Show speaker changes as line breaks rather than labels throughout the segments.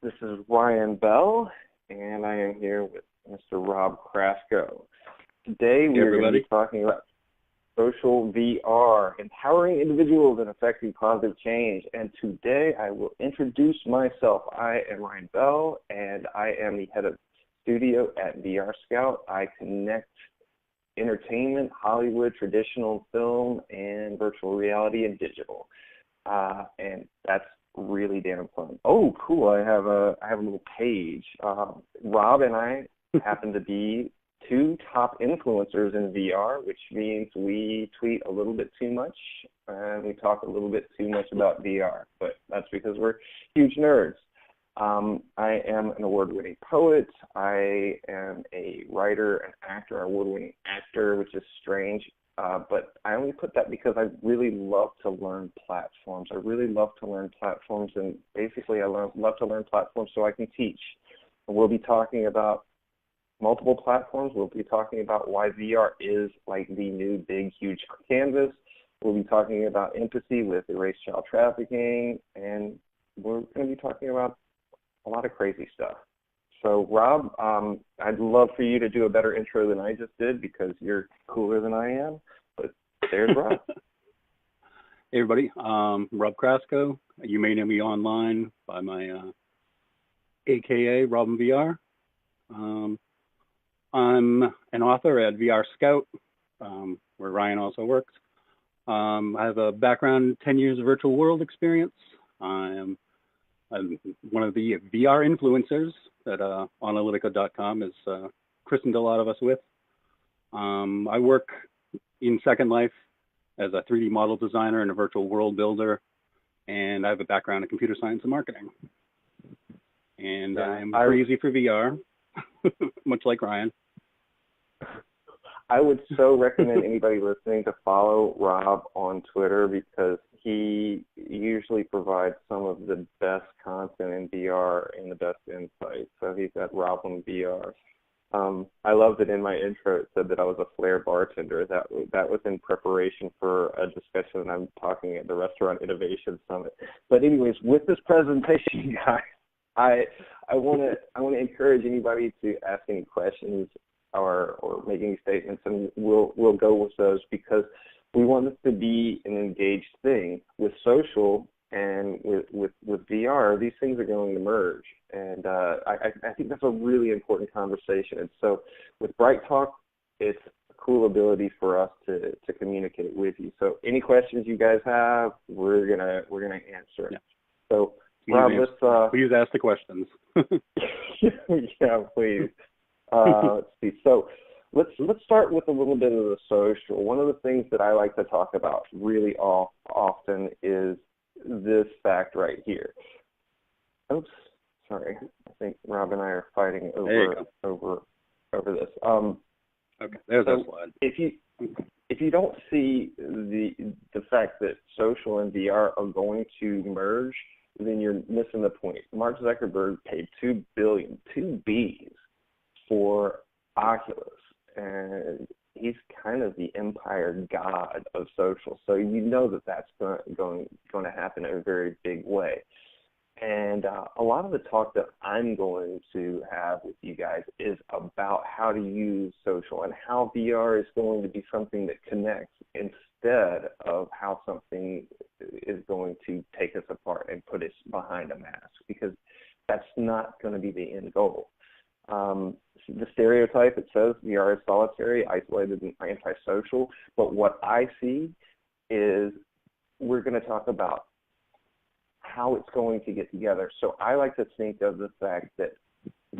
This is Ryan Bell, and I am here with Mr. Rob Crasco. Today we are going to be talking about social VR, empowering individuals and affecting positive change. And today I will introduce myself. I am Ryan Bell, and I am the head of studio at VR Scout. I connect entertainment, Hollywood, traditional film, and virtual reality and digital. And that's really damn fun. Oh, cool! I have a little page. Rob and I happen to be two top influencers in VR, which means we tweet a little bit too much and we talk a little bit too much about VR. But that's because we're huge nerds. I am an award-winning poet. I am a writer, an actor, award-winning actor, which is strange. But I only put that because I really love to learn platforms. I really love to learn platforms, and basically I love to learn platforms so I can teach. And we'll be talking about multiple platforms. We'll be talking about why VR is like the new big, huge canvas. We'll be talking about empathy with erased child trafficking, and we're going to be talking about a lot of crazy stuff. So, Rob, I'd love for you to do a better intro than I just did because you're cooler than I am, but there's Rob.
Hey, everybody. Rob Crasco. You may know me online by my AKA Robin VR. I'm an author at VR Scout, where Ryan also works. I have a background, 10 years of virtual world experience. I'm one of the VR influencers that Analytica.com has christened a lot of us with. I work in Second Life as a 3D model designer and a virtual world builder, and I have a background in computer science and marketing. And I'm crazy for VR, much like Ryan.
I would so recommend anybody listening to follow Rob on Twitter because he usually provides some of the best content in VR and the best insights. So he's at Robin VR. I loved it in my intro. It said that I was a flair bartender. That was in preparation for a discussion I'm talking at the Restaurant Innovation Summit. But anyways, with this presentation, guys, I want to encourage anybody to ask any questions or make any statements, and we'll go with those because we want this to be an engaged thing. With social and with VR, these things are going to merge, and I think that's a really important conversation. And so with Bright Talk, it's a cool ability for us to communicate with you. So any questions you guys have, we're gonna answer it. Yeah. So Rob,
please ask the questions.
Yeah, please. Let's see. So let's start with a little bit of the social. One of the things that I like to talk about really often is this fact right here. Oops, sorry. I think Rob and I are fighting over this.
Okay, there's that slide.
If you don't see the fact that social and VR are going to merge, then you're missing the point. Mark Zuckerberg paid $2 billion, 2 Bs, for Oculus, and he's kind of the empire god of social. So you know that that's going to happen in a very big way. And a lot of the talk that I'm going to have with you guys is about how to use social and how VR is going to be something that connects instead of how something is going to take us apart and put us behind a mask, because that's not going to be the end goal. The stereotype, it says VR is solitary, isolated, and antisocial. But what I see is we're going to talk about how it's going to get together. So I like to think of the fact that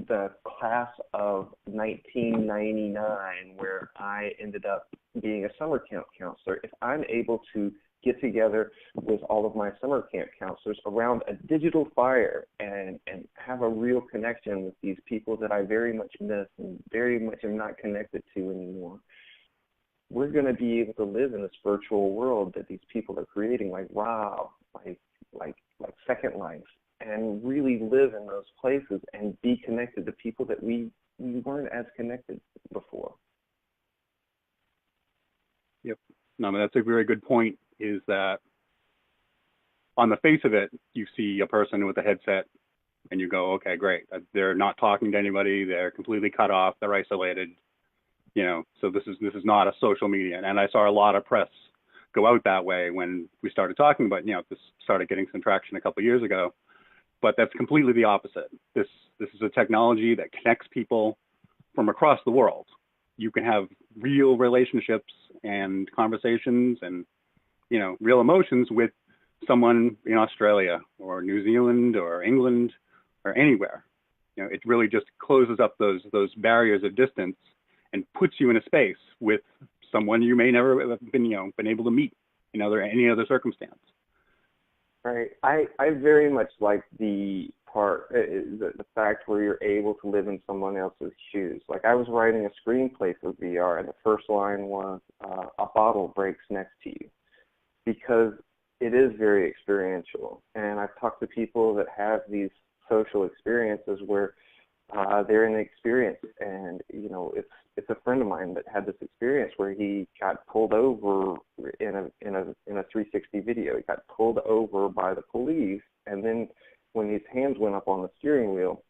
the class of 1999, where I ended up being a summer camp counselor, if I'm able to get together with all of my summer camp counselors around a digital fire and have a real connection with these people that I very much miss and very much am not connected to anymore, we're going to be able to live in this virtual world that these people are creating, like Rob, like Second Life, and really live in those places and be connected to people that we weren't as connected before.
Yep. No, that's a very good point, is that on the face of it, you see a person with a headset and you go, okay, great. They're not talking to anybody. They're completely cut off. They're isolated. So this is not a social media. And I saw a lot of press go out that way when we started talking about, this started getting some traction a couple of years ago. But that's completely the opposite. This is a technology that connects people from across the world. You can have real relationships and conversations and, real emotions with someone in Australia or New Zealand or England or anywhere. It really just closes up those barriers of distance and puts you in a space with someone you may never have been able to meet in any other circumstance.
Right. I very much like the part, the fact where you're able to live in someone else's shoes. Like I was writing a screenplay for VR, and the first line was, a bottle breaks next to you, because it is very experiential. And I've talked to people that have these social experiences where they're in an experience, and it's a friend of mine that had this experience where he got pulled over in a 360 video. He got pulled over by the police, and then when his hands went up on the steering wheel,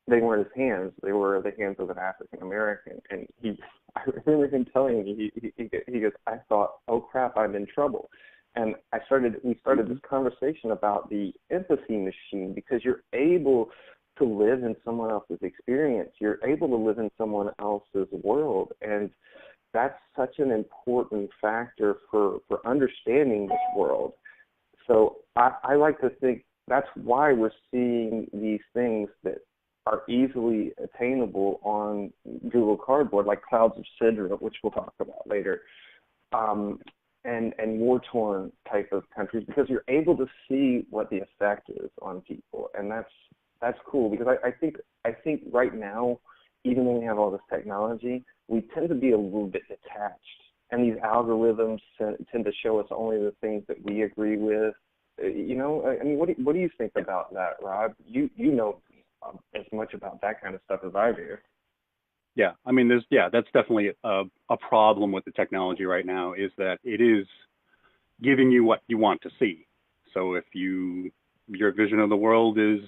they weren't his hands; they were the hands of an African American. And I remember him telling me, he goes, I thought, oh crap, I'm in trouble. And we started this conversation about the empathy machine, because you're able to live in someone else's experience. You're able to live in someone else's world. And that's such an important factor for understanding this world. So I like to think that's why we're seeing these things that are easily attainable on Google Cardboard, like Clouds of Sidra, which we'll talk about later, and war-torn type of countries, because you're able to see what the effect is on people. And that's cool, because I think right now, even when we have all this technology, we tend to be a little bit detached. And these algorithms tend to show us only the things that we agree with. What do you think about that, Rob? You know as much about that kind of stuff as I do.
Yeah, that's definitely a problem with the technology right now, is that it is giving you what you want to see. So if your vision of the world is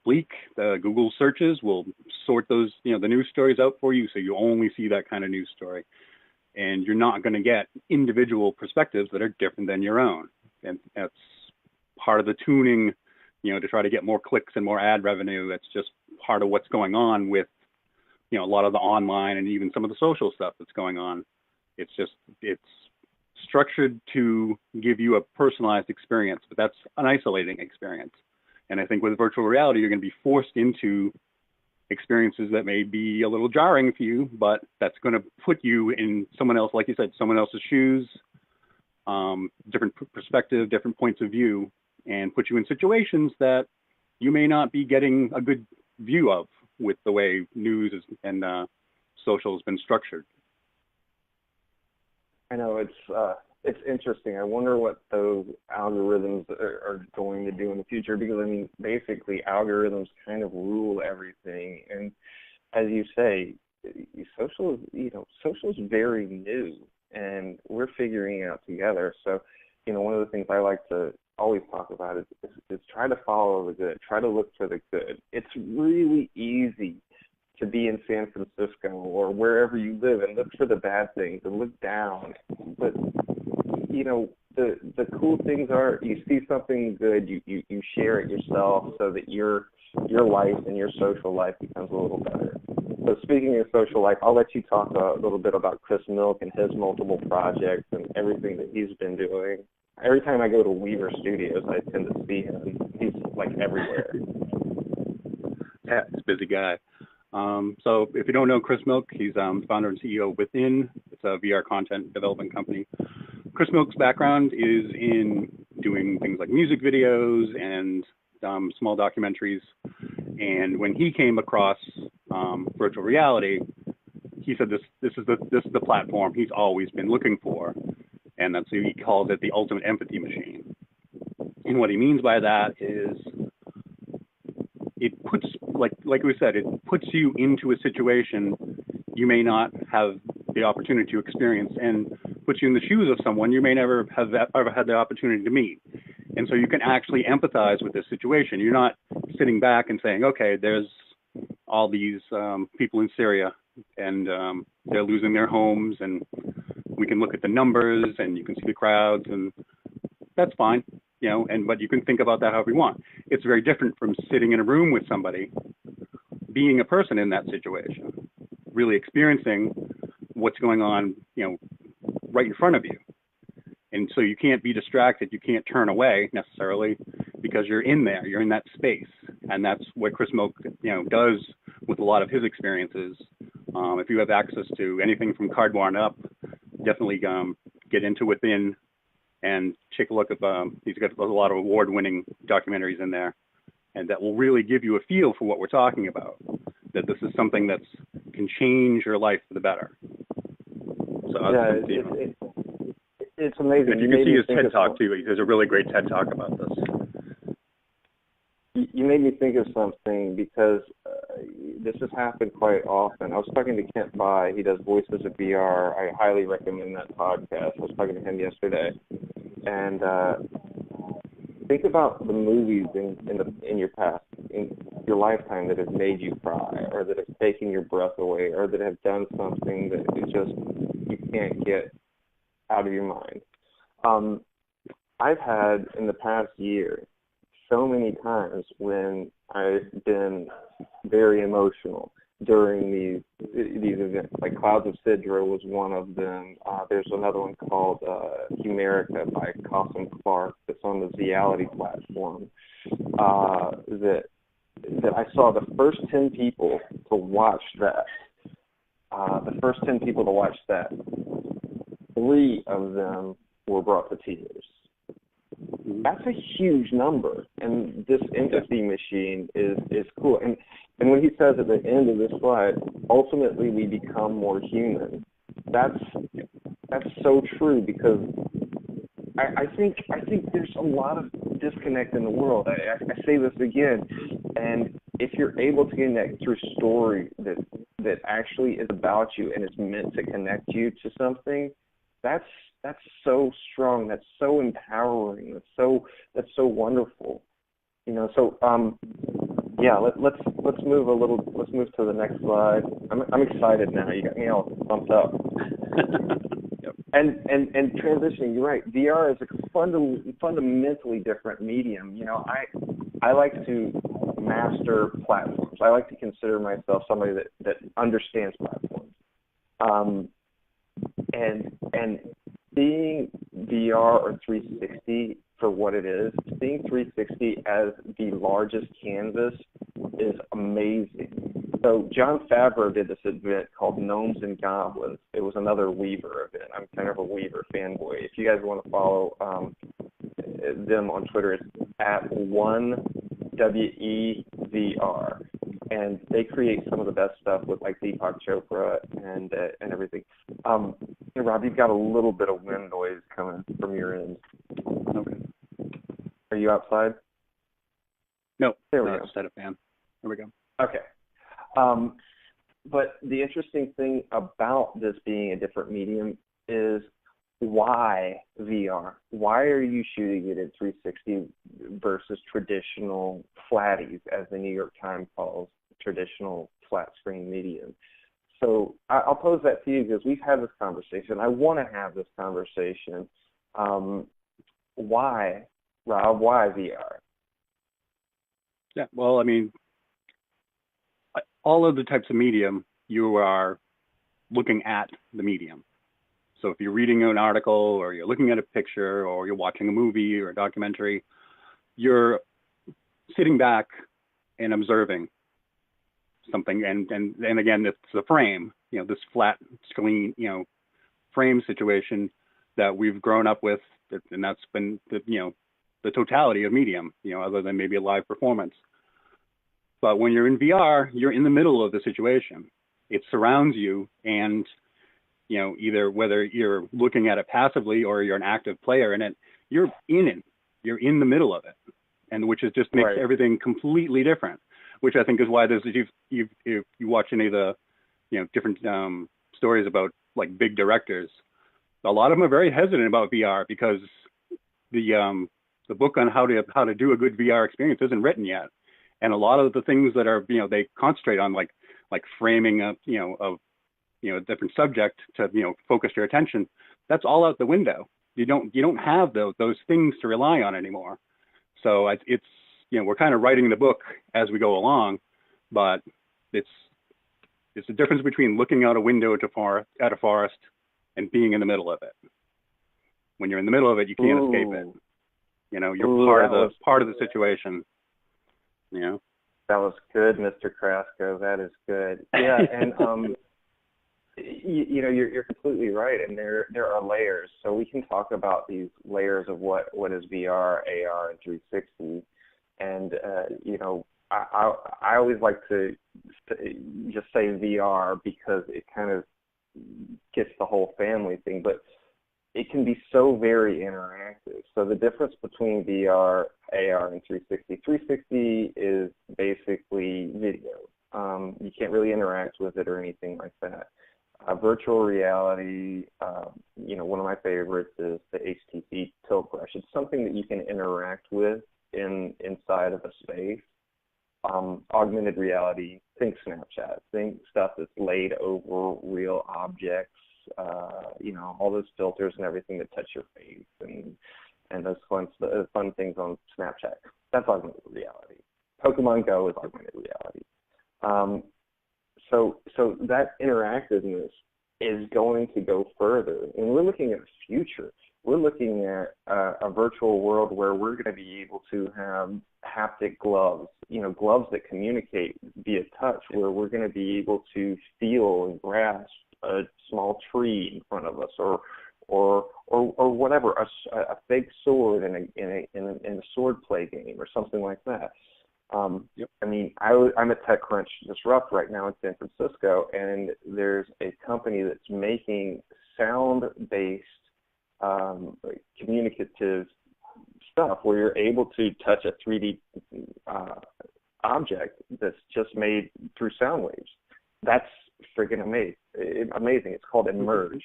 bleak, the Google searches will sort those, the news stories out for you, so you only see that kind of news story. And you're not going to get individual perspectives that are different than your own. And that's part of the tuning, to try to get more clicks and more ad revenue. That's just part of what's going on with, a lot of the online and even some of the social stuff that's going on. It's structured to give you a personalized experience, but that's an isolating experience. And I think with virtual reality, you're going to be forced into experiences that may be a little jarring for you, but that's going to put you in someone else, like you said, someone else's shoes, different perspective, different points of view, and put you in situations that you may not be getting a good view of with the way news and social has been structured.
I know it's interesting. I wonder what those algorithms are going to do in the future, because basically algorithms kind of rule everything. And as you say, social is very new, and we're figuring it out together. So, one of the things I like to always talk about is try to follow the good, try to look for the good. It's really easy to be in San Francisco or wherever you live and look for the bad things and look down. But the cool things are, you see something good, you share it yourself, so that your life and your social life becomes a little better. So speaking of social life, I'll let you talk a little bit about Chris Milk and his multiple projects and everything that he's been doing. Every time I go to Weaver Studios, I tend to see him. He's like everywhere.
Yeah, he's a busy guy. So if you don't know Chris Milk, he's founder and CEO of Within. It's a VR content development company. Chris Milk's background is in doing things like music videos and small documentaries. And when he came across virtual reality, he said this is the platform he's always been looking for. And that's what he calls it, the ultimate empathy machine. And what he means by that is it puts, like we said, it puts you into a situation you may not have the opportunity to experience, and puts you in the shoes of someone you may never have ever had the opportunity to meet. And so you can actually empathize with this situation. You're not sitting back and saying, okay, there's all these people in Syria, and they're losing their homes, and we can look at the numbers, and you can see the crowds, and that's fine, but you can think about that however you want. It's very different from sitting in a room with somebody, being a person in that situation, really experiencing what's going on, right in front of you. And so you can't be distracted. You can't turn away necessarily because you're in there. You're in that space. And that's what Chris Moak, does with a lot of his experiences. If you have access to anything from Cardboard up, definitely get into Within and take a look at, he's got a lot of award-winning documentaries in there. And that will really give you a feel for what we're talking about, that this is something that can change your life for the better. So
it's amazing.
And you can see his TED Talk too. He does a really great TED Talk about this.
You made me think of something because this has happened quite often. I was talking to Kent Bai. He does Voices of VR. I highly recommend that podcast. I was talking to him yesterday, and think about the movies in your past, in your lifetime, that have made you cry, or that have taken your breath away, or that have done something that is just you can't get out of your mind. I've had in the past year so many times when I've been very emotional during these events. Like Clouds of Sidra was one of them. There's another one called Humerica by Cossum Clark that's on the Zeality platform. That I saw the first 10 people to watch that. The first 10 people to watch that, 3 of them were brought to tears. That's a huge number, and this empathy machine is cool. And when he says at the end of this slide, ultimately we become more human. That's so true, because I think there's a lot of disconnect in the world. I say this again, and if you're able to connect through story that actually is about you and is meant to connect you to something, that's so strong. That's so empowering. That's so wonderful. So yeah. Let's move a little. Let's move to the next slide. I'm excited now. You got me all pumped up.
Yep.
And transitioning. You're right. VR is a fundamentally different medium. I like to master platforms. I like to consider myself somebody that understands platforms. And seeing VR or 360 for what it is, seeing 360 as the largest canvas is amazing. So Jon Favreau did this event called Gnomes and Goblins. It was another Weaver event. I'm kind of a Weaver fanboy. If you guys want to follow them on Twitter, it's at 1WEVR. And they create some of the best stuff with like Deepak Chopra and everything. Hey, Rob, you've got a little bit of wind noise coming from your end.
Okay.
Are you outside?
No.
There we go.
Set a fan. There we go.
Okay. But the interesting thing about this being a different medium is why VR? Why are you shooting it in 360 versus traditional flatties, as the New York Times calls traditional flat screen medium? So I'll pose that to you because we've had this conversation. I want to have this conversation. Why, Rob? Why VR?
Yeah, well, I mean, all of the types of medium, you are looking at the medium. So if you're reading an article or you're looking at a picture or you're watching a movie or a documentary, you're sitting back and observing something. And again, it's a frame, this flat screen, frame situation that we've grown up with, and that's been the totality of medium, other than maybe a live performance. But when you're in VR, you're in the middle of the situation. It surrounds you, and either whether you're looking at it passively or you're an active player in it, you're in it. You're in the middle of it, and which is just makes
right.
everything completely different. Which I think is why there's if you watch any of the different stories about like big directors, a lot of them are very hesitant about VR because the book on how to do a good VR experience isn't written yet, And a lot of the things that are, they concentrate on, like framing of different subject to, focus your attention. That's all out the window. You don't have those things to rely on anymore. So it's we're kind of writing the book as we go along, but it's the difference between looking out a window at a forest and being in the middle of it. When you're in the middle of it, you can't escape it. You're part of the situation.
That was good, Mr. Crasco. That is good. Yeah, and you're completely right, and there are layers. So we can talk about these layers of what is VR, AR, and 360. And I always like to just say VR because it kind of gets the whole family thing, but it can be so very interactive. So the difference between VR, AR, and 360. 360 is basically video. You can't really interact with it or anything like that. Virtual reality, one of my favorites is the HTC tilt brush. It's something that you can interact with inside of a space. Augmented reality, think Snapchat, think stuff that's laid over real objects, all those filters and everything that touch your face and those fun things on Snapchat. That's augmented reality. Pokemon Go is augmented reality. So that interactiveness is going to go further, and we're looking at the future. We're looking at a virtual world where we're going to be able to have haptic gloves, gloves that communicate via touch, where we're going to be able to feel and grasp a small tree in front of us, or whatever, a fake sword in a sword play game or something like that.
Yep.
I mean, I'm at TechCrunch Disrupt right now in San Francisco, and there's a company that's making sound-based communicative stuff where you're able to touch a 3D object that's just made through sound waves. That's freaking amazing. It's called Emerge.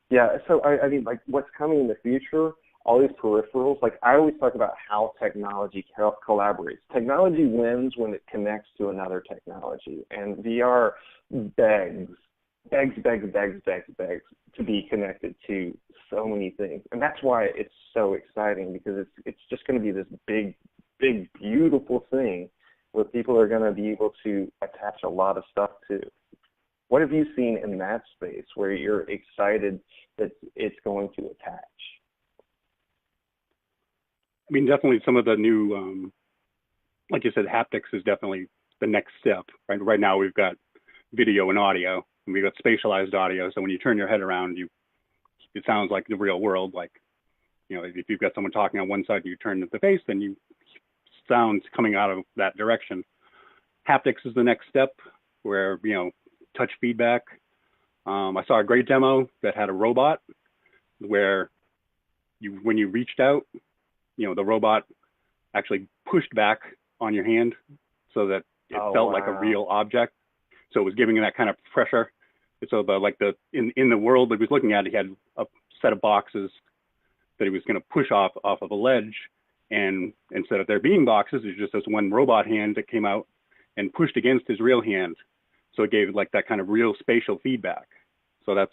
Yeah, so I mean, like, what's coming in the future, all these peripherals, like I always talk about how technology collaborates. Technology wins when it connects to another technology, and VR begs to be connected to so many things. And that's why it's so exciting, because it's just going to be this big, beautiful thing where people are going to be able to attach a lot of stuff to. What have you seen in that space where you're excited that it's going to attach?
I mean, definitely some of the new, like you said, haptics is definitely the next step. Right now we've got video and audio, and we've got spatialized audio. So when you turn your head around, it sounds like the real world. Like, if you've got someone talking on one side and you turn the face, then sounds coming out of that direction. Haptics is the next step, where, touch feedback. I saw a great demo that had a robot where when you reached out, the robot actually pushed back on your hand so that it felt like a real object. So it was giving that kind of pressure. So in the world that he was looking at, he had a set of boxes that he was going to push off of a ledge. And instead of there being boxes, there's just this one robot hand that came out and pushed against his real hand. So it gave like that kind of real spatial feedback. So that's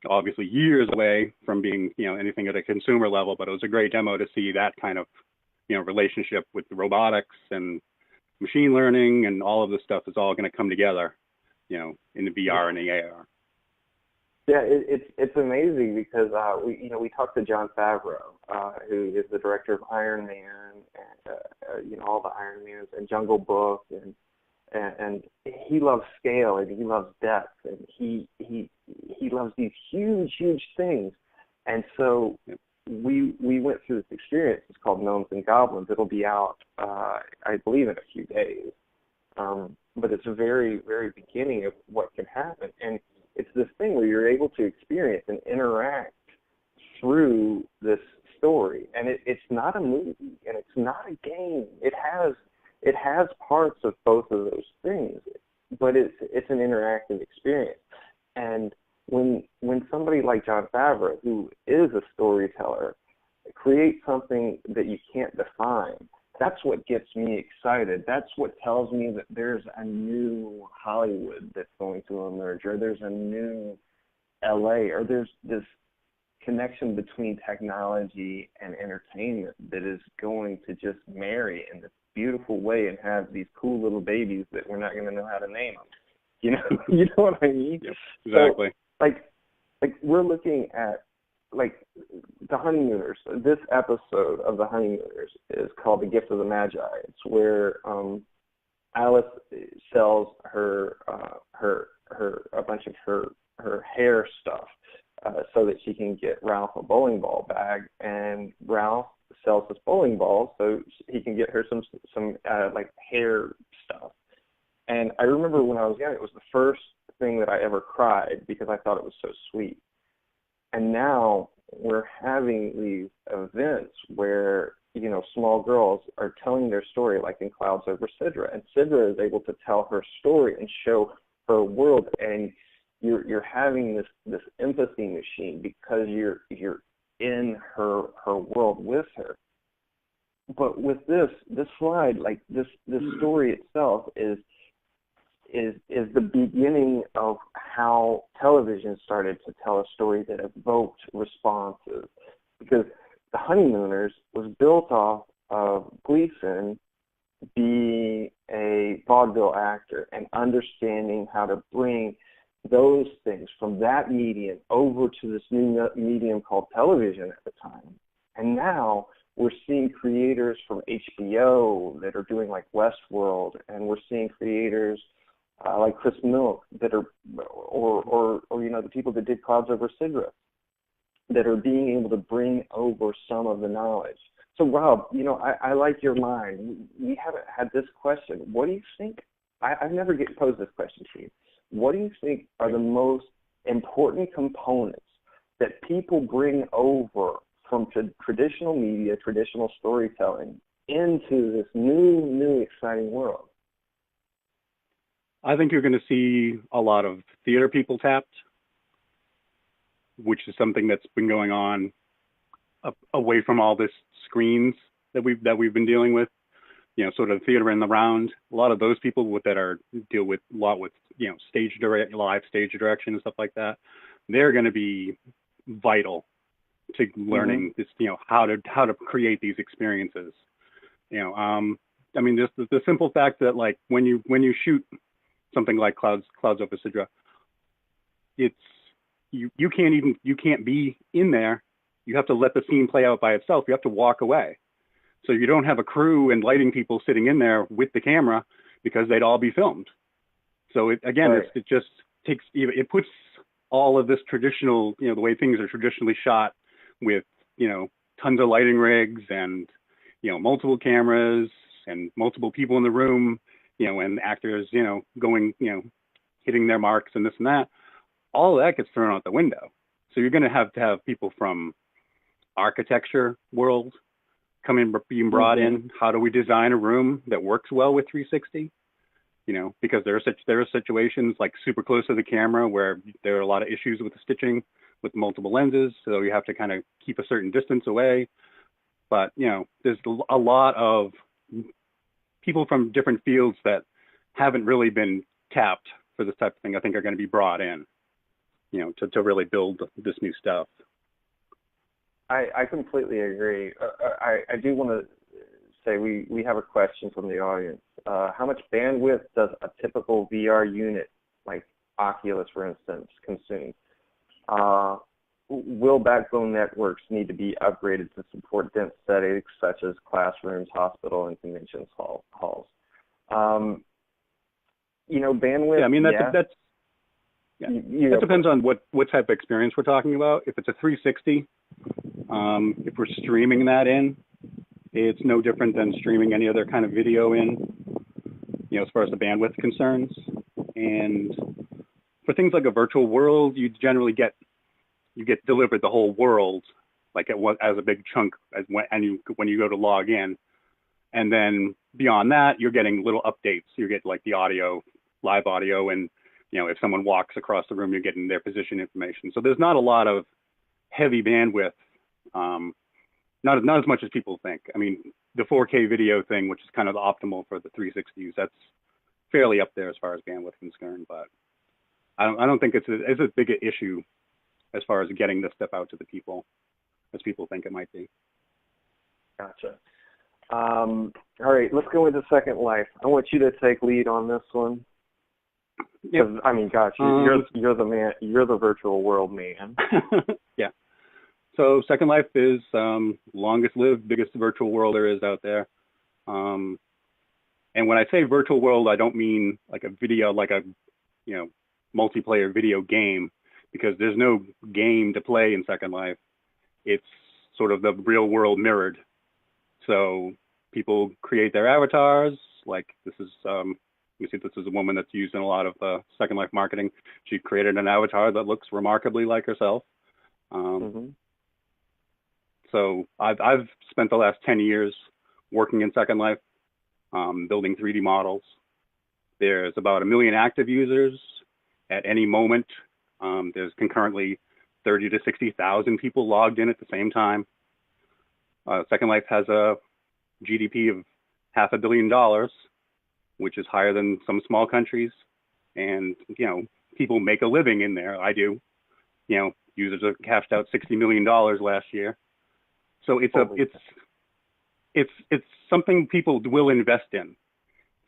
obviously years away from being, anything at a consumer level, but it was a great demo to see that kind of, relationship with the robotics and machine learning, and all of this stuff is all going to come together, in the VR and the AR. Yeah,
it's amazing because we talked to Jon Favreau, who is the director of Iron Man and all the Iron Mans and Jungle Book, and he loves scale and he loves depth, and he loves these huge things. And so we went through this experience. It's called Gnomes and Goblins. It'll be out, I believe, in a few days. But it's a very, very beginning of what can happen. And it's this thing where you're able to experience and interact through this story. And it's not a movie, and it's not a game. It has parts of both of those things, but it's an interactive experience. And when somebody like Jon Favreau, who is a storyteller, creates something that you can't define, that's what gets me excited. That's what tells me that there's a new Hollywood that's going to emerge, or there's a new LA, or there's this connection between technology and entertainment that is going to just marry in this beautiful way and have these cool little babies that we're not going to know how to name them. You know what I mean?
Yep, exactly.
So, like we're looking at like the Honeymooners. This episode of the Honeymooners is called The Gift of the Magi. It's where Alice sells her a bunch of her hair stuff so that she can get Ralph a bowling ball bag, and Ralph sells his bowling ball so he can get her some like hair stuff. And I remember when I was young, it was the first thing that I ever cried because I thought it was so sweet. And now we're having these events where, small girls are telling their story, like in Clouds Over Sidra, and Sidra is able to tell her story and show her world, and you're having this empathy machine because you're in her world with her. But with this slide, like this story itself is the beginning of how television started to tell a story that evoked responses. Because The Honeymooners was built off of Gleason being a vaudeville actor and understanding how to bring those things from that medium over to this new medium called television at the time. And now we're seeing creators from HBO that are doing like Westworld, and we're seeing creators like Chris Milk that are, or the people that did Clouds Over Sidra, that are being able to bring over some of the knowledge. So Rob, I like your mind. We haven't had this question. What do you think? I've never posed this question to you. What do you think are the most important components that people bring over from traditional media, traditional storytelling, into this new exciting world?
I think you're going to see a lot of theater people tapped, which is something that's been going on away from all this screens that we've been dealing with. Sort of theater in the round. A lot of those people deal with a lot with live stage direction and stuff like that. They're going to be vital to learning this, how to create these experiences. Just the simple fact that like when you shoot something like Clouds Over Sidra, it's you can't be in there. You have to let the scene play out by itself. You have to walk away. So you don't have a crew and lighting people sitting in there with the camera because they'd all be filmed. So it just takes, it puts all of this traditional, the way things are traditionally shot with, tons of lighting rigs and, multiple cameras and multiple people in the room, and actors, going, hitting their marks and this and that. All of that gets thrown out the window. So you're going to have people from architecture world being brought in. How do we design a room that works well with 360? Because there are situations like super close to the camera where there are a lot of issues with the stitching with multiple lenses, so you have to kind of keep a certain distance away. But there's a lot of people from different fields that haven't really been tapped for this type of thing. I think are going to be brought in, to really build this new stuff.
I completely agree. I do want to say we have a question from the audience. How much bandwidth does a typical VR unit, like Oculus, for instance, consume? Will backbone networks need to be upgraded to support dense settings such as classrooms, hospital, and convention halls? Bandwidth.
Yeah, that depends on what type of experience we're talking about. If it's a 360, if we're streaming that in, it's no different than streaming any other kind of video in, as far as the bandwidth concerns. And for things like a virtual world, you generally get delivered the whole world, like as a big chunk when you go to log in. And then beyond that, you're getting little updates. You get like the audio, live audio, and if someone walks across the room, you're getting their position information. So there's not a lot of heavy bandwidth not as much as people think. I mean, the 4K video thing, which is kind of the optimal for the 360s, that's fairly up there as far as bandwidth is concerned. But I don't think it's a big issue as far as getting this stuff out to the people as people think it might be.
Gotcha. All right, let's go into Second Life. I want you to take lead on this one.
Yeah.
I mean, gosh, you're the man. You're the virtual world man.
Yeah. So Second Life is longest lived, biggest virtual world there is out there. And when I say virtual world, I don't mean like a video, like a multiplayer video game, because there's no game to play in Second Life. It's sort of the real world mirrored. So people create their avatars. Like this is, you see, this is a woman that's used in a lot of Second Life marketing. She created an avatar that looks remarkably like herself. So I've spent the last 10 years working in Second Life, building 3D models. There's about 1 million active users at any moment. There's concurrently 30 to 60,000 people logged in at the same time. Second Life has a GDP of $500 million, which is higher than some small countries. And, people make a living in there. I do. Users have cashed out $60 million last year. So it's something people will invest in.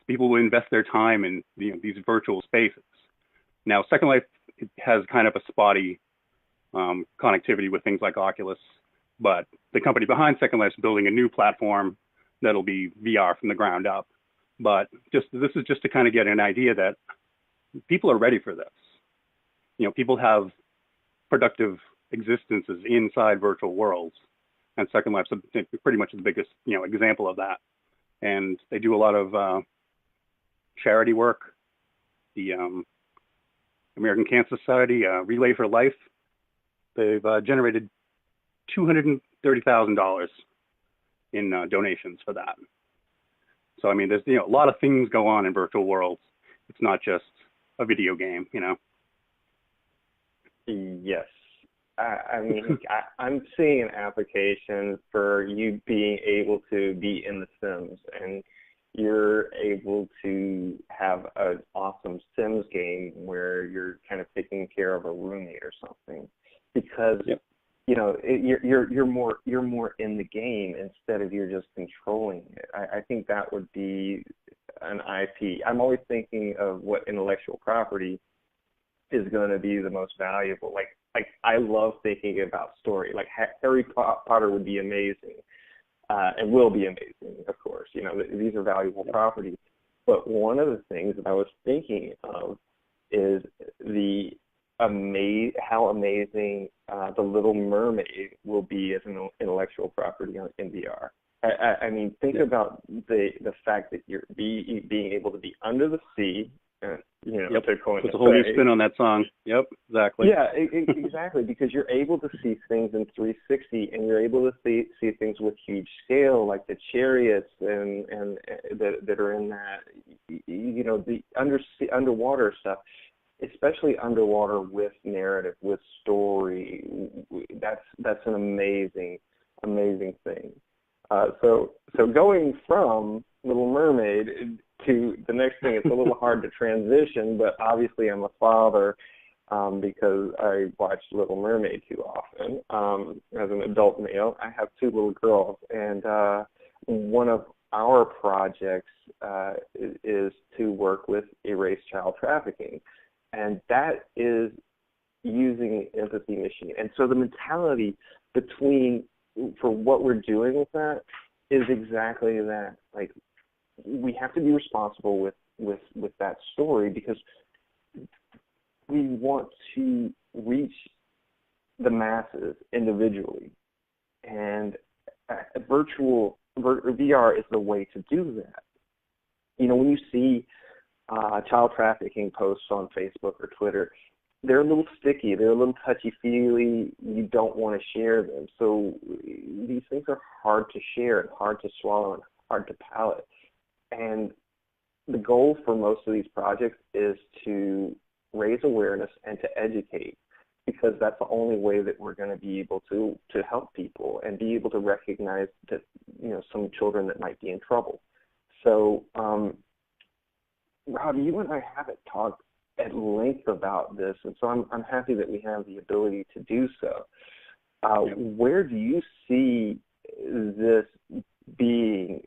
People will invest their time in these virtual spaces. Now, Second Life has kind of a spotty connectivity with things like Oculus, but the company behind Second Life is building a new platform that'll be VR from the ground up. But this is just to kind of get an idea that people are ready for this. People have productive existences inside virtual worlds, and Second Life's pretty much the biggest example of that. And they do a lot of charity work. The American Cancer Society, Relay for Life, they've generated $230,000 in donations for that. So I mean, there's a lot of things go on in virtual worlds. It's not just a video game,
Yes. I mean, I'm seeing an application for you being able to be in The Sims, and you're able to have an awesome Sims game where you're kind of taking care of a roommate or something, because you're more in the game instead of you're just controlling it. I think that would be an IP. I'm always thinking of what intellectual property is going to be the most valuable. Like I love thinking about story. Like Harry Potter would be amazing, and will be amazing, of course. These are valuable properties. But one of the things that I was thinking of is how amazing The Little Mermaid will be as an intellectual property in VR. I mean, think about the fact that you're being able to be under the sea.
Puts a whole new spin on that song. Yep, exactly.
Yeah, exactly, because you're able to see things in 360, and you're able to see things with huge scale, like the chariots and that are in that, the underwater stuff, especially underwater with narrative, with story. That's an amazing thing. So going from Little Mermaid to the next thing, it's a little hard to transition, but obviously I'm a father because I watch Little Mermaid too often. As an adult male, I have 2 little girls, and one of our projects is to work with erase child trafficking, and that is using empathy machine. And so the mentality for what we're doing with that is exactly that. Like, we have to be responsible with that story, because we want to reach the masses individually, and VR is the way to do that. When you see child trafficking posts on Facebook or Twitter, they're a little sticky, they're a little touchy-feely, you don't want to share them. So these things are hard to share and hard to swallow and hard to palate. And the goal for most of these projects is to raise awareness and to educate. because that's the only way that we're going to be able to help people and be able to recognize that, some children that might be in trouble. So, Rob, you and I haven't talked at length about this, and so I'm happy that we have the ability to do so. Where do you see this being,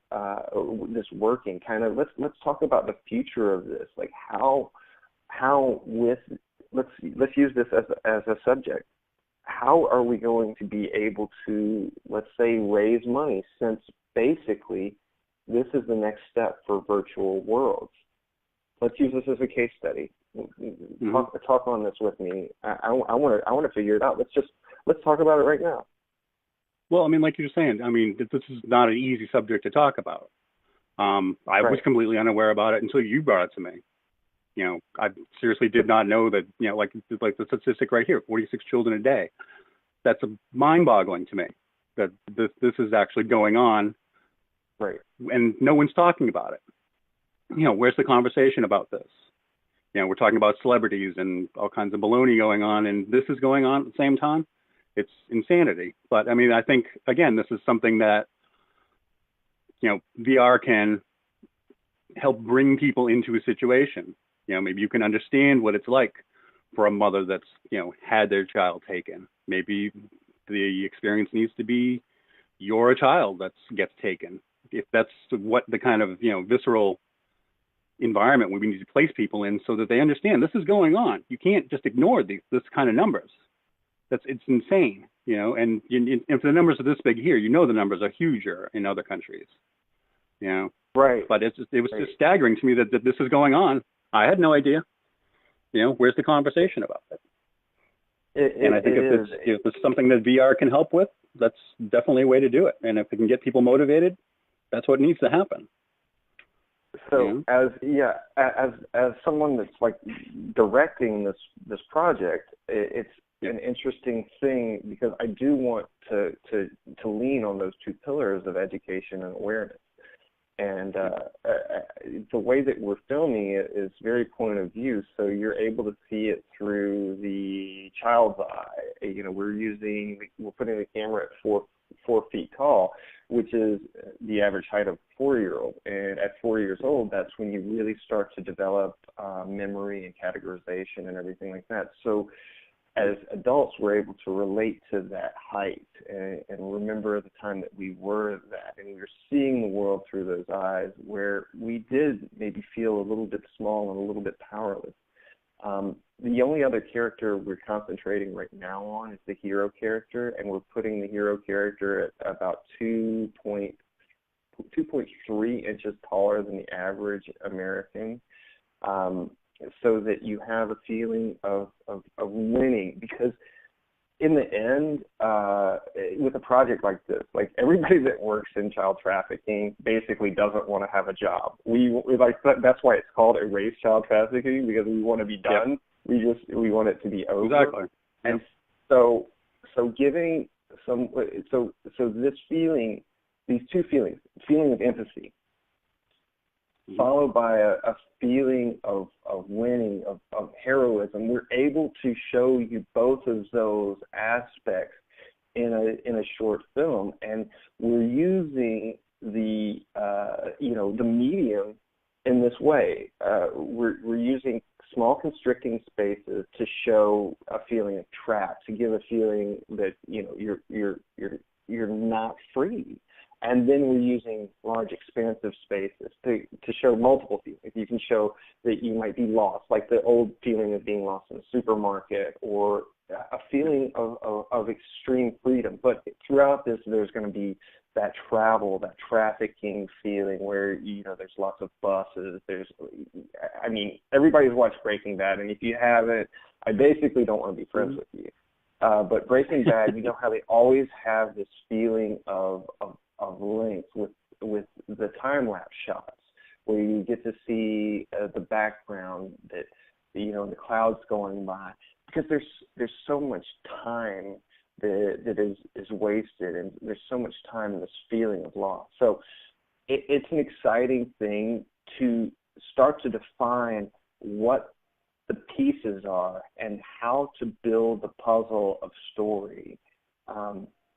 this working? Kind of, let's talk about the future of this. Like how with let's use this as a subject. How are we going to be able to, let's say, raise money, since basically this is the next step for virtual worlds? Let's use this as a case study. Talk on this with me. I want to figure it out. Let's talk about it right now.
Well, I mean, like you're saying, I mean, this is not an easy subject to talk about. I was completely unaware about it until you brought it to me. I seriously did not know that, like the statistic right here, 46 children a day. That's mind-boggling to me that this is actually going on.
Right.
And no one's talking about it. Where's the conversation about this? We're talking about celebrities and all kinds of baloney going on, and this is going on at the same time. It's insanity. But I mean, I think, again, this is something that, VR can help bring people into a situation. Maybe you can understand what it's like for a mother that's, had their child taken. Maybe the experience needs to be you're a child that gets taken. If that's what the kind of, visceral environment we need to place people in, so that they understand this is going on. You can't just ignore this kind of numbers. It's insane, and if the numbers are this big here, the numbers are huger in other countries,
Right.
But it was just staggering to me that this is going on. I had no idea. Where's the conversation about it? And I think if it's something that VR can help with, that's definitely a way to do it. And if it can get people motivated, that's what needs to happen.
So as someone that's like directing this project, it's an interesting thing, because I do want to lean on those two pillars of education and awareness. And the way that we're filming it is very point of view, so you're able to see it through the child's eye. We're putting the camera at 4 feet tall, which is the average height of a 4-year-old. And at 4 years old, that's when you really start to develop memory and categorization and everything like that. So as adults, we're able to relate to that height and remember the time that we were that, and we were seeing the world through those eyes, where we did maybe feel a little bit small and a little bit powerless. The only other character we're concentrating right now on is the hero character, and we're putting the hero character at about 2.3 inches taller than the average American. So that you have a feeling of winning, because in the end, with a project like this, like everybody that works in child trafficking basically doesn't want to have a job. We like that's why it's called erase child trafficking, because we want to be done. Yep. We want it to be over.
Exactly.
And so giving some so this feeling, these two feelings, feeling of empathy, followed by a feeling of winning, of heroism. We're able to show you both of those aspects in a short film, and we're using the medium in this way. We're using small constricting spaces to show a feeling of trap, to give a feeling that you're not free. And then we're using large, expansive spaces to show multiple feelings. You can show that you might be lost, like the old feeling of being lost in a supermarket, or a feeling of extreme freedom. But throughout this, there's going to be that travel, that trafficking feeling where, there's lots of buses. Everybody's watched Breaking Bad, and if you haven't, I basically don't want to be friends with you. But Breaking Bad, how they always have this feeling of length with the time-lapse shots, where you get to see the background, that the clouds going by, because there's so much time that is wasted, and there's so much time in this feeling of loss. So it's an exciting thing to start to define what the pieces are and how to build the puzzle of story.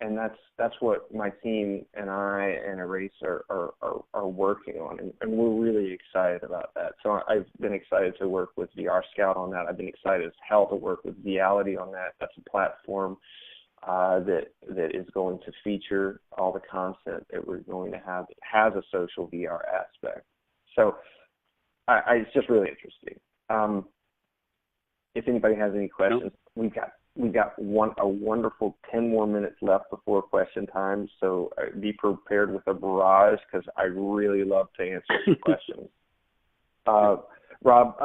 And that's what my team and I and Erase are working on, and we're really excited about that. So I've been excited to work with VR Scout on that. I've been excited as hell to work with Reality on that. That's a platform that is going to feature all the content that we're going to have. It has a social VR aspect. So it's just really interesting. If anybody has any questions, we've got a wonderful 10 more minutes left before question time. So be prepared with a barrage, because I really love to answer some questions. Rob,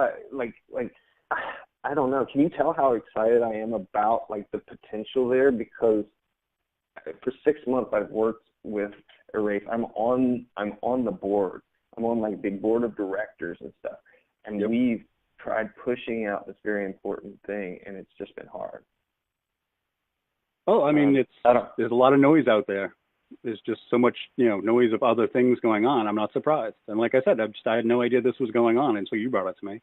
I don't know. Can you tell how excited I am about the potential there? Because for 6 months I've worked with Erase. I'm on the board. I'm on the board of directors and stuff. And we've tried pushing out this very important thing, and it's just been hard.
Oh, I mean, there's a lot of noise out there. There's just so much, noise of other things going on. I'm not surprised. And like I said, I had no idea this was going on until you brought it to me.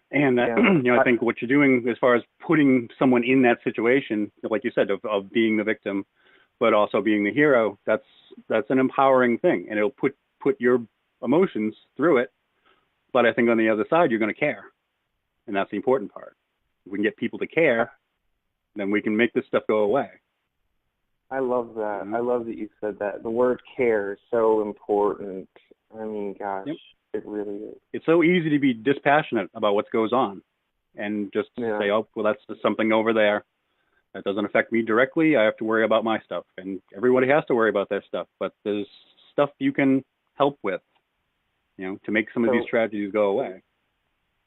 And I think what you're doing as far as putting someone in that situation, like you said, of being the victim, but also being the hero, that's an empowering thing, and it'll put your emotions through it. But I think on the other side, you're going to care, and that's the important part. If we can get people to care, then we can make this stuff go away.
I love that. I love that you said that. The word care is so important. I mean, gosh, it really is.
It's so easy to be dispassionate about what goes on and just say, oh, well, that's just something over there. That doesn't affect me directly. I have to worry about my stuff. And everybody has to worry about their stuff. But there's stuff you can help with, to make some of these tragedies go away.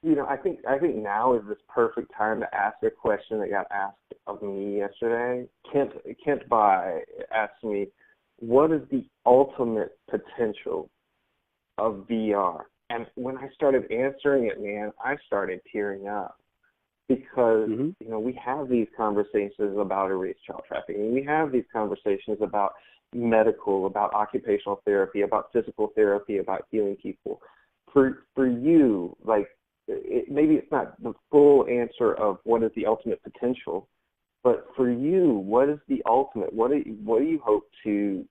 I think now is this perfect time to ask a question that got asked of me yesterday. Kent By asked me, what is the ultimate potential of VR? And when I started answering it, man, I started tearing up, because, we have these conversations about erased child trafficking. We have these conversations about medical, about occupational therapy, about physical therapy, about healing people. For you, maybe it's not the full answer of what is the ultimate potential, but for you, what is the ultimate? What do you hope to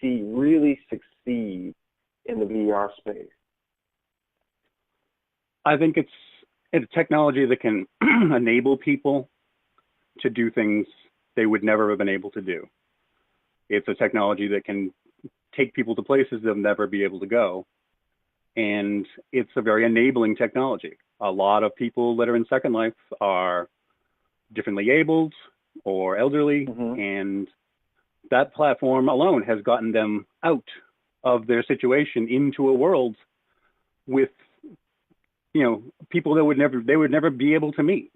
see really succeed in the VR space?
I think it's a technology that can enable people to do things they would never have been able to do. It's a technology that can take people to places they'll never be able to go. And it's a very enabling technology. A lot of people that are in Second Life are differently abled or elderly, and that platform alone has gotten them out of their situation into a world with, people that they would never be able to meet.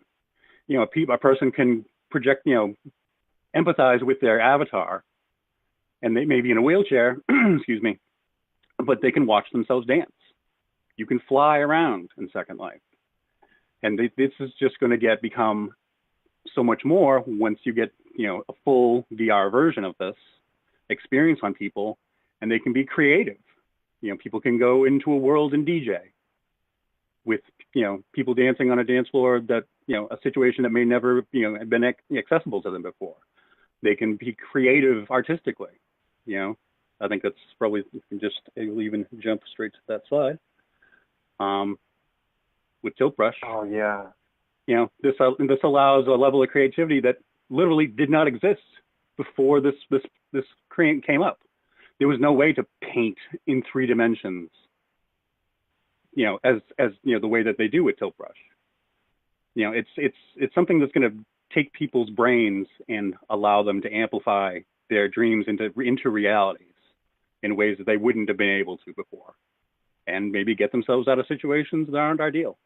A person can project, empathize with their avatar, and they may be in a wheelchair, excuse me, but they can watch themselves dance. You can fly around in Second Life. And this is just going to become so much more once you get, a full VR version of this experience on people, and they can be creative. People can go into a world and DJ with, people dancing on a dance floor that, a situation that may never, have been accessible to them before. They can be creative artistically, I think that's probably, we'll even jump straight to that slide. With Tilt Brush.
Oh yeah.
This allows a level of creativity that literally did not exist before this came up. There was no way to paint in 3 dimensions, as the way that they do with Tilt Brush. It's something that's going to take people's brains and allow them to amplify their dreams into realities in ways that they wouldn't have been able to before, and maybe get themselves out of situations that aren't ideal.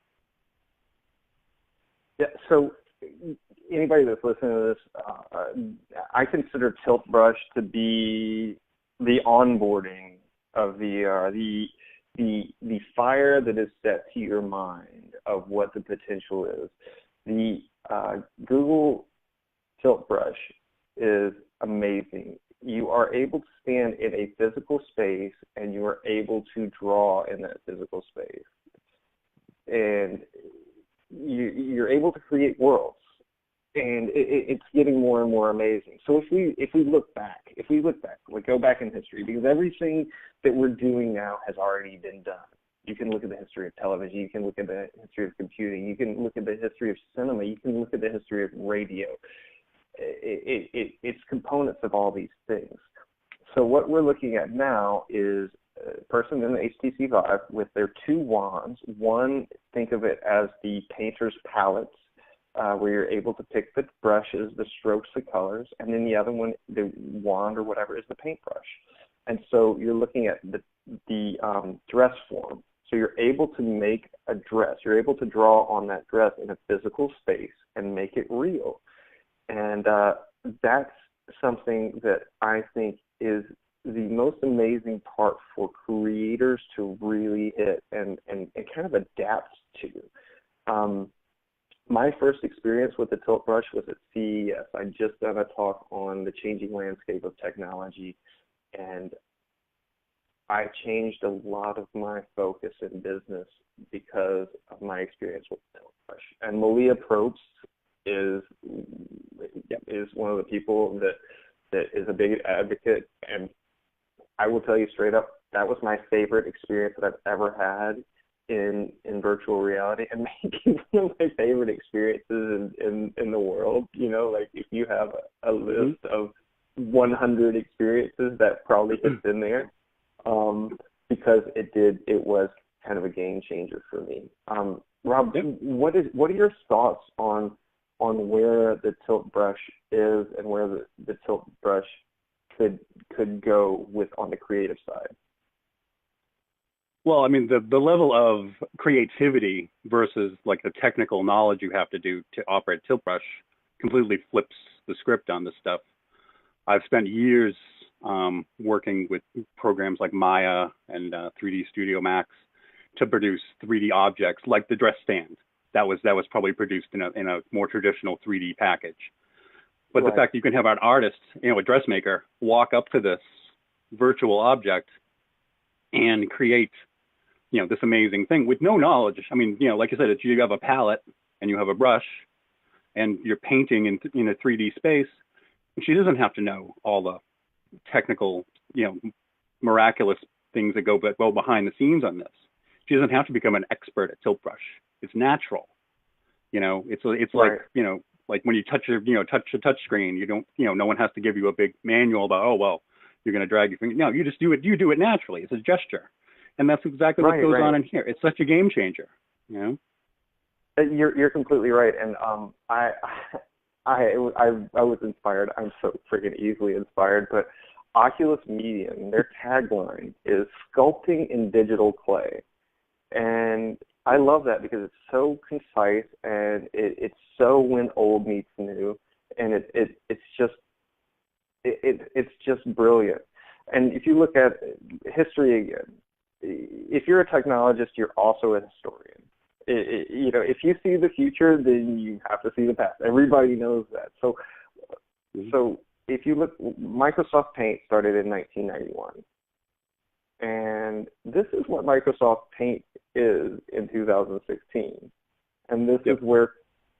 Yeah, so anybody that's listening to this, I consider Tilt Brush to be the onboarding of VR, the fire that is set to your mind of what the potential is. The Google Tilt Brush is amazing. You are able to stand in a physical space, and you are able to draw in that physical space. And you're able to create worlds, and it's getting more and more amazing. So if we look back, we go back in history, because everything that we're doing now has already been done. You can look at the history of television, you can look at the history of computing, you can look at the history of cinema, you can look at the history of radio. It's components of all these things. So what we're looking at now is a person in the HTC Vive with their two wands. One, think of it as the painter's palettes, where you're able to pick the brushes, the strokes, the colors, and then the other one, the wand or whatever, is the paintbrush. And so you're looking at the dress form. So you're able to make a dress. You're able to draw on that dress in a physical space and make it real. And that's something that I think is the most amazing part for creators to really hit and kind of adapt to. My first experience with the tilt brush was at CES. I'd just done a talk on the changing landscape of technology, and I changed a lot of my focus in business because of my experience with the tilt brush. And Malia Probst is one of the people that is a big advocate, and I will tell you straight up, that was my favorite experience that I've ever had in virtual reality, and maybe one of my favorite experiences in the world. You know, like if you have a list of 100 experiences, that probably hits in there, because it was kind of a game changer for me. Rob, what are your thoughts on where the tilt brush is and where the tilt brush could go with on the creative side?
Well, I mean, the level of creativity versus like the technical knowledge you have to do to operate tilt brush completely flips the script on this stuff. I've spent years working with programs like Maya and 3D Studio Max to produce 3D objects like the dress stand. That was probably produced in a more traditional 3D package. But the fact that you can have an artist, a dressmaker, walk up to this virtual object and create, this amazing thing with no knowledge. I mean, like you said, you have a palette and you have a brush and you're painting in a 3D space. And she doesn't have to know all the technical, miraculous things that go behind the scenes on this. She doesn't have to become an expert at tilt brush. It's natural. It's like, like when you touch a touch screen, you don't, no one has to give you a big manual about, oh, well, you're going to drag your finger. No, you just do it. You do it naturally. It's a gesture. And that's exactly what goes on in here. It's such a game changer,
You're completely right. And I was inspired. I'm so freaking easily inspired. But Oculus Medium, their tagline is sculpting in digital clay. And I love that because it's so concise and it's so when old meets new, and it's just brilliant. And if you look at history again, if you're a technologist, you're also a historian. If you see the future, then you have to see the past. Everybody knows that. So if you look, Microsoft Paint started in 1991. And this is what Microsoft Paint is in 2016. And this is where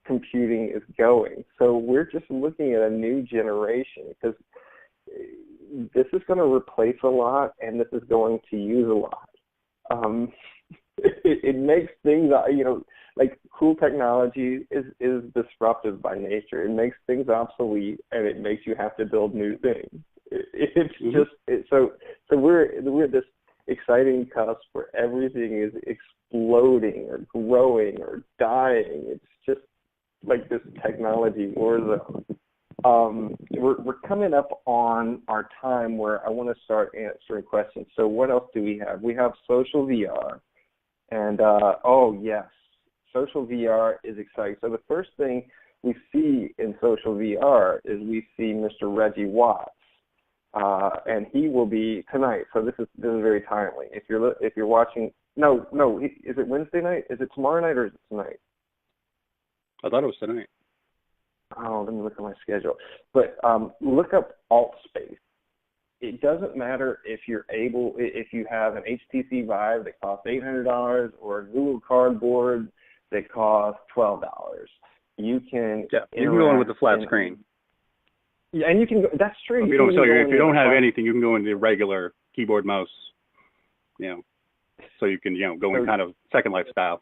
computing is going. So we're just looking at a new generation, because this is going to replace a lot, and this is going to use a lot. It makes things, like cool technology is disruptive by nature. It makes things obsolete, and it makes you have to build new things. So we're at this exciting cusp where everything is exploding or growing or dying. It's just like this technology war zone. We're coming up on our time where I want to start answering questions. So what else do we have? We have social VR. And, social VR is exciting. So the first thing we see in social VR is we see Mr. Reggie Watts. And he will be tonight. So this is very timely. If you're watching, is it Wednesday night? Is it tomorrow night or is it tonight?
I thought it was tonight.
Oh, let me look at my schedule. But look up AltSpace. It doesn't matter if you have an HTC Vive that costs $800 or a Google Cardboard that cost $12. You can
you can go in with the flat screen.
Yeah, and you can go, that's true.
If you don't have anything, you can go into the regular keyboard mouse, so you can go in kind of Second Life style.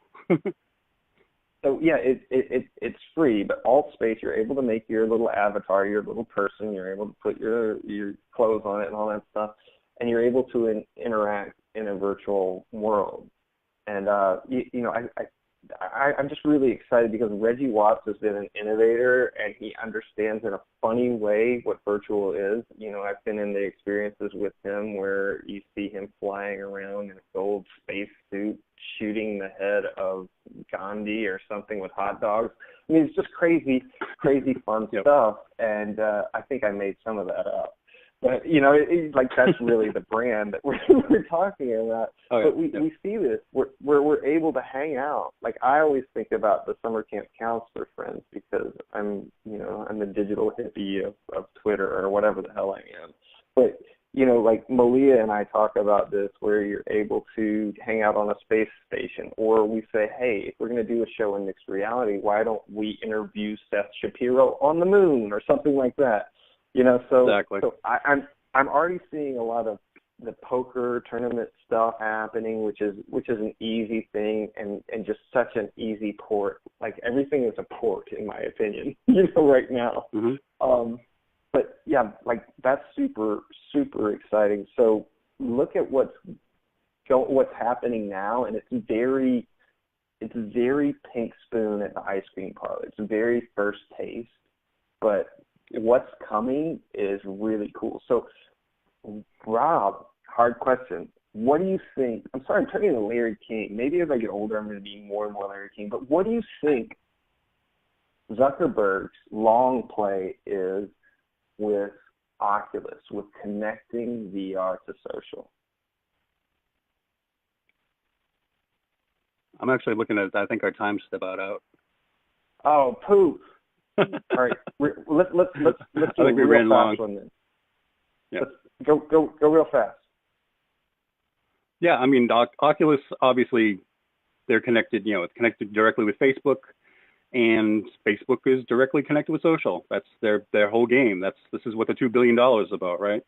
So yeah, it's free, but Altspace, you're able to make your little avatar, your little person. You're able to put your clothes on it and all that stuff, and you're able to interact in a virtual world. And I'm just really excited because Reggie Watts has been an innovator, and he understands in a funny way what virtual is. I've been in the experiences with him where you see him flying around in a gold space suit, shooting the head of Gandhi or something with hot dogs. I mean, it's just crazy fun stuff, and I think I made some of that up. But, that's really the brand that we're talking about. But we see this where we're able to hang out. Like, I always think about the summer camp counselor friends because I'm the digital hippie of Twitter or whatever the hell I am. But, like Malia and I talk about this where you're able to hang out on a space station, or we say, hey, if we're going to do a show in mixed reality, why don't we interview Seth Shapiro on the moon or something like that?
Exactly.
So I'm already seeing a lot of the poker tournament stuff happening, which is an easy thing and just such an easy port. Like, everything is a port, in my opinion, right now.
Mm-hmm.
But yeah, like, that's super, super exciting. So look at what's happening now, and it's very Pink Spoon at the ice cream parlor. It's very first taste, but what's coming is really cool. So, Rob, hard question. What do you think? I'm sorry, I'm turning to Larry King. Maybe as I get older, I'm going to be more and more Larry King. But what do you think Zuckerberg's long play is with Oculus, with connecting VR to social?
I'm actually looking at, I think our time's about out.
Oh, poof. All right, let's do
I think we ran long.
One then.
Yeah.
Let's go real fast.
Yeah, I mean, Oculus, obviously, they're connected. It's connected directly with Facebook, and Facebook is directly connected with social. That's their whole game. This is what the $2 billion is about, right?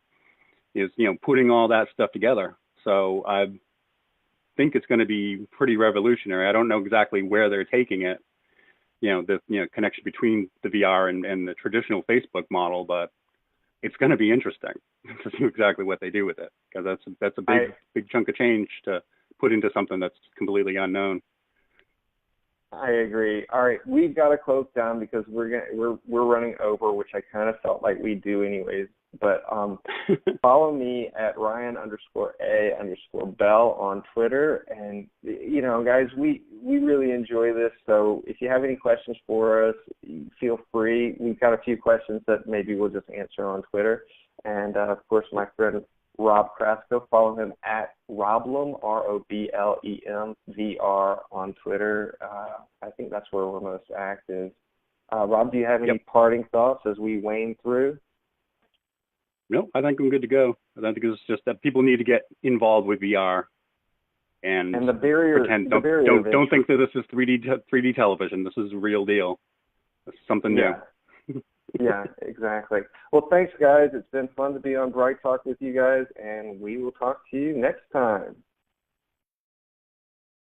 Is putting all that stuff together. So I think it's going to be pretty revolutionary. I don't know exactly where they're taking it. The connection between the VR and the traditional Facebook model, but it's going to be interesting to see exactly what they do with it, because that's a big chunk of change to put into something that's completely unknown.
I agree. All right, we've got to close down because we're running over, which I kind of felt like we do anyways. But follow me at Ryan_A_Bell on Twitter. And, guys, we really enjoy this. So if you have any questions for us, feel free. We've got a few questions that maybe we'll just answer on Twitter. And, of course, my friend Rob Crasco, follow him at Roblem, ROBLEM VR on Twitter. I think that's where we're most active. Rob, do you have any parting thoughts as we wane through?
No, I think I'm good to go. I think it's just that people need to get involved with VR and
the barrier.
Pretend.
Don't
think that this is 3D television. This is a real deal. It's something new.
Yeah, exactly. Well, thanks, guys. It's been fun to be on Bright Talk with you guys, and we will talk to you next time.